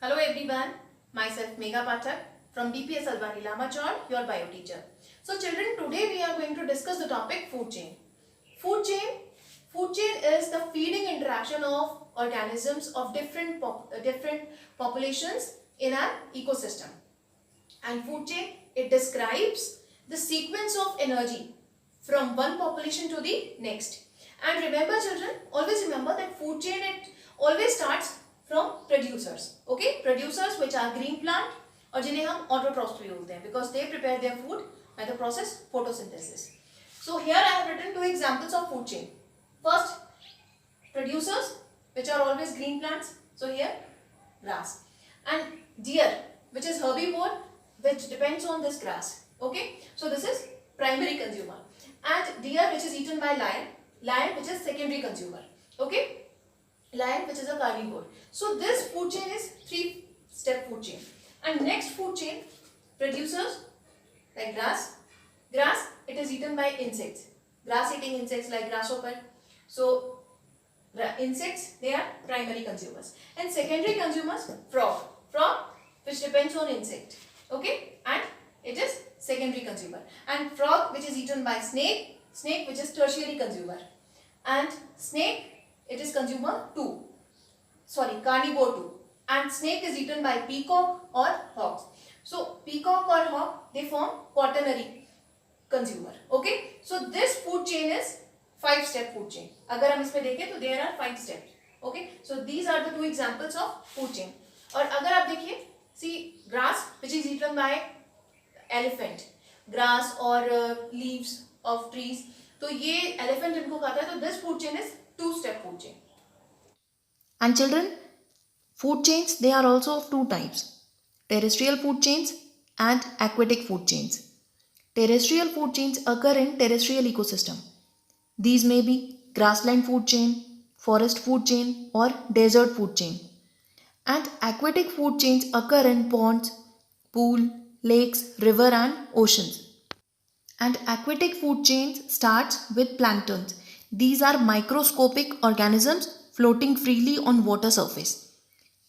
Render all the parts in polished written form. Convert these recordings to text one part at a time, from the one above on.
Hello everyone, myself Megha Pathak from DPS Albani Lamachar, your bio teacher. So children, today we are going to discuss the topic food chain. Food chain, food chain is the feeding interaction of organisms of different populations in an ecosystem. And food chain, it describes the sequence of energy from one population to the next. And remember children, always remember that food chain, it always starts from producers. Okay, producers which are green plant और जिन्हें हम autotrophs भी बोलते हैं because they prepare their food by the process photosynthesis. So here I have written two examples of food chain. First, producers which are always green plants. So here grass, and deer which is herbivore which depends on this grass. Okay, so this is primary consumer, and deer which is eaten by lion which is secondary consumer. Okay, lion which is a carnivore. So this food chain is 3-step food chain. And next food chain, producers like grass it is eaten by insects, grass eating insects like grasshopper. So insects, they are primary consumers, and secondary consumers, frog which depends on insect. Okay, and it is secondary consumer. And frog which is eaten by snake which is tertiary consumer. And snake, it is carnivore 2, and snake is eaten by peacock or hawks. So peacock or hawk, they form quaternary consumer. Okay, so this food chain is 5-step food chain. अगर हम इसमें देखें तो there are 5 steps. Okay, so these are the two examples of food chain. और अगर आप देखिए, see grass which is eaten by elephant, grass or leaves of trees, तो ये elephant इनको खाता है, तो this food chain is 2-step food chain. And children, food chains, they are also of two types: terrestrial food chains and aquatic food chains. Terrestrial food chains occur in terrestrial ecosystem. These may be grassland food chain, forest food chain, or desert food chain. And aquatic food chains occur in ponds, pool, lakes, river and oceans. And aquatic food chains starts with planktons. These are microscopic organisms floating freely on water surface.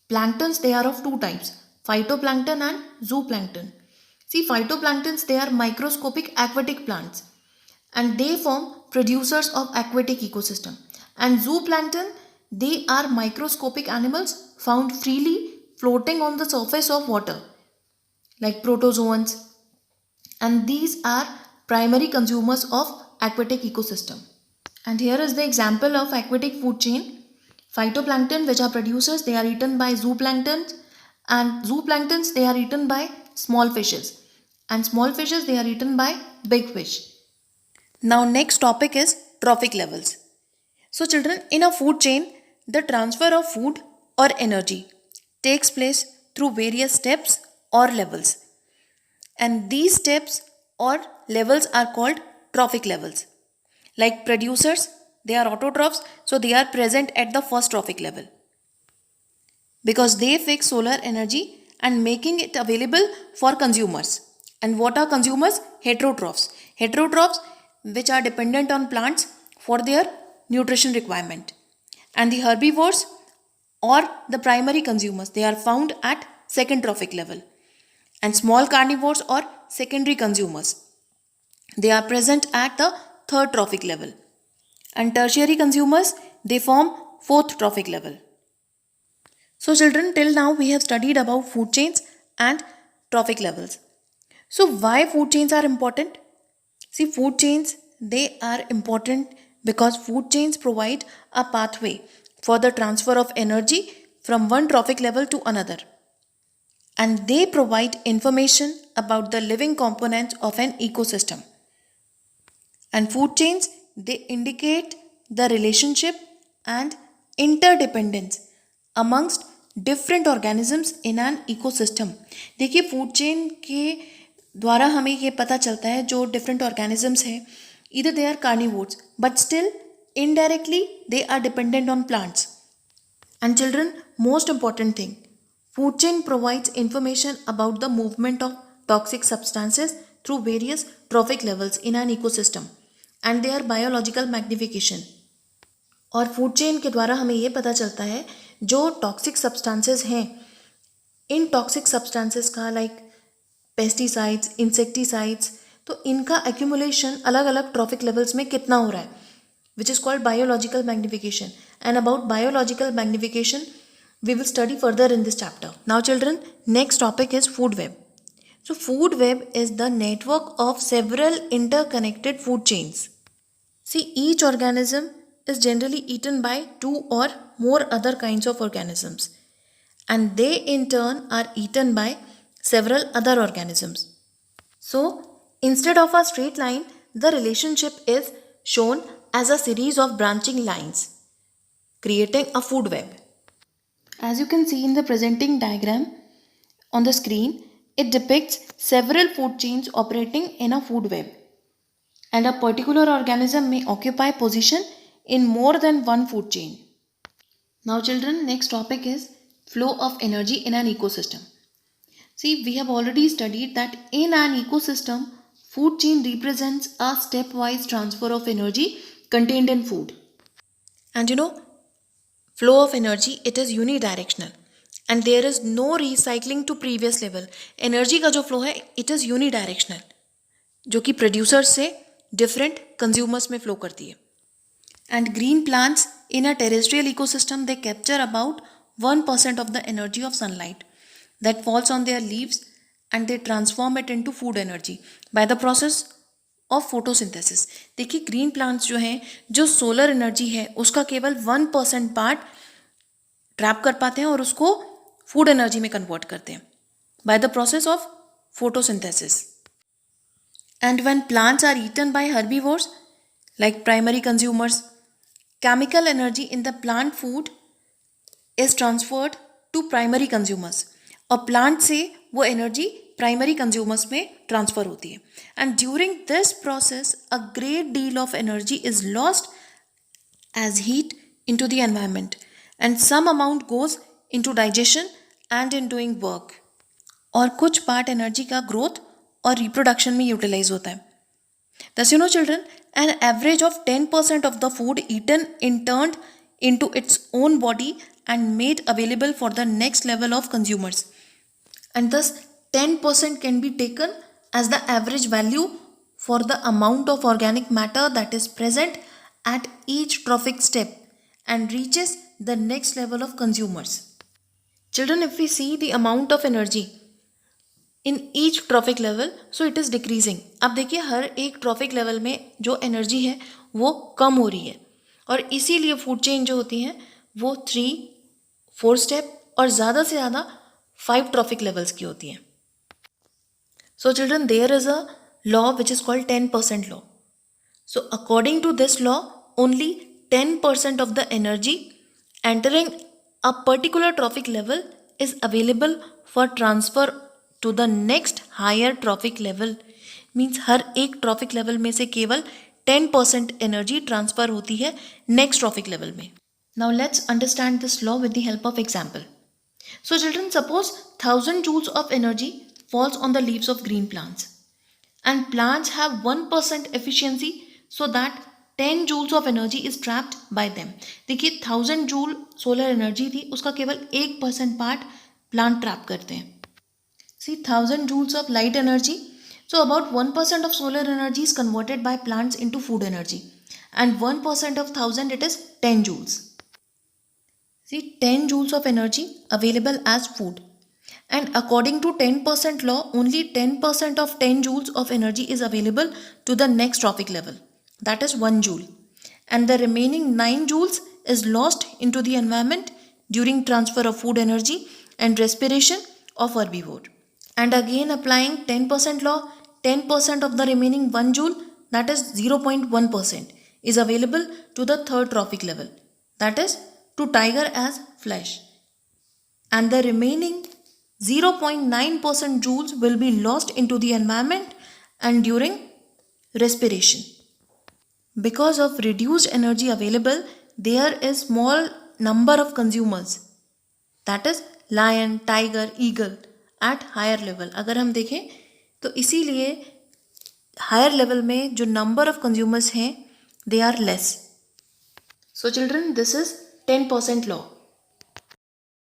Planktons, they are of two types: phytoplankton and zooplankton. See, phytoplanktons, they are microscopic aquatic plants, and they form producers of aquatic ecosystem. And zooplankton, they are microscopic animals found freely floating on the surface of water, like protozoans, and these are primary consumers of aquatic ecosystem. And here is the example of aquatic food chain. Phytoplankton, which are producers, they are eaten by zooplankton, and zooplanktons, they are eaten by small fishes, and small fishes, they are eaten by big fish. Now next topic is trophic levels. So children, in a food chain, the transfer of food or energy takes place through various steps or levels, and these steps or levels are called trophic levels. Like producers, they are autotrophs, so they are present at the first trophic level because they fix solar energy and making it available for consumers. And what are consumers? Heterotrophs. Heterotrophs which are dependent on plants for their nutrition requirement. And the herbivores or the primary consumers, they are found at second trophic level. And small carnivores or secondary consumers, they are present at the third trophic level. And tertiary consumers, they form fourth trophic level. So children, till now we have studied about food chains and trophic levels. So why food chains are important? See, food chains, they are important because food chains provide a pathway for the transfer of energy from one trophic level to another. And they provide information about the living components of an ecosystem. And food chains, they indicate the relationship and interdependence amongst different organisms in an ecosystem. देखिए, food chain के द्वारा हमें ये पता चलता है जो different organisms हैं, either they are carnivores but still indirectly they are dependent on plants. And children, most important thing, food chain provides information about the movement of toxic substances through various trophic levels in an ecosystem and their biological magnification. और food chain के द्वारा हमें ये पता चलता है जो toxic substances हैं इन टॉक्सिक सब्सटेंसेस का, लाइक पेस्टिसाइड्स, इंसेक्टिसाइड्स, तो इनका एक्यूमुलेशन अलग अलग ट्रॉफिक लेवल्स में कितना हो रहा है, विच is called biological magnification. And about biological magnification we will study further in this chapter. Now children, next topic is food web. So food web is the network of several interconnected food chains. See, each organism is generally eaten by two or more other kinds of organisms, and they in turn are eaten by several other organisms. So instead of a straight line, the relationship is shown as a series of branching lines, creating a food web. As you can see in the presenting diagram on the screen, it depicts several food chains operating in a food web, and a particular organism may occupy position in more than one food chain. Now children, next topic is flow of energy in an ecosystem. See, we have already studied that in an ecosystem, food chain represents a stepwise transfer of energy contained in food. And you know, flow of energy, it is unidirectional and there is no recycling to previous level. Energy का जो flow है it is unidirectional, जो कि producers से different consumers में flow करती है. And green plants in a terrestrial ecosystem they capture about 1% of the energy of sunlight that falls on their leaves and they transform it into food energy by the process of photosynthesis. देखिए, green plants जो हैं, जो solar energy है उसका केवल 1% part trap कर पाते हैं और उसको फूड एनर्जी में कन्वर्ट करते हैं by the process of photosynthesis. And when plants are eaten by herbivores like primary consumers, chemical energy in the plant food is transferred to primary consumers, और plant से वो एनर्जी प्राइमरी कंज्यूमर्स में transfer होती है. And during this process a great deal of energy is lost as heat into the environment and some amount goes into digestion and in doing work. और कुछ part energy का growth और reproduction में utilise होता है. Thus, you know children, an average of 10% of the food eaten in turned into its own body and made available for the next level of consumers. And thus 10% can be taken as the average value for the amount of organic matter that is present at each trophic step and reaches the next level of consumers. Children, if we see the amount of energy in each trophic level, so it is decreasing. अब देखिए, हर एक trophic level में जो energy है वो कम हो रही है, और इसीलिए फूड चेन जो होती हैं वो 3-4 स्टेप और ज़्यादा से ज़्यादा 5 ट्रॉफिक लेवल्स की होती हैं. So children, there is a law which is called 10% law. So according to this law, only 10% of the energy entering a particular trophic level is available for transfer to the next higher trophic level. Means हर एक trophic level में से केवल 10% energy transfer होती है next trophic level में. Now let's understand this law with the help of example. So children, suppose 1000 joules of energy falls on the leaves of green plants, and plants have 1% efficiency, so that 10 joules of energy is trapped by them. देखिए, 1000 joule solar energy थी, उसका केवल 1% part plant trap करते हैं. See, 1000 joules of light energy, so about 1% of solar energy is converted by plants into food energy, and 1% of 1000, it is 10 joules. See, 10 joules of energy available as food. And according to 10% law, only 10% of 10 joules of energy is available to the next trophic level, that is 1 joule. And the remaining 9 joules is lost into the environment during transfer of food energy and respiration of herbivore. And again applying 10% law, 10% of the remaining 1 joule, that is 0.1%, is available to the third trophic level, that is to tiger as flesh. And the remaining 0.9% joules will be lost into the environment and during respiration. Because of reduced energy available, there is small number of consumers, that is lion, tiger, eagle at higher level. अगर हम देखें तो इसीलिए higher level में जो number of consumers हैं, they are less. So children, this is 10% law.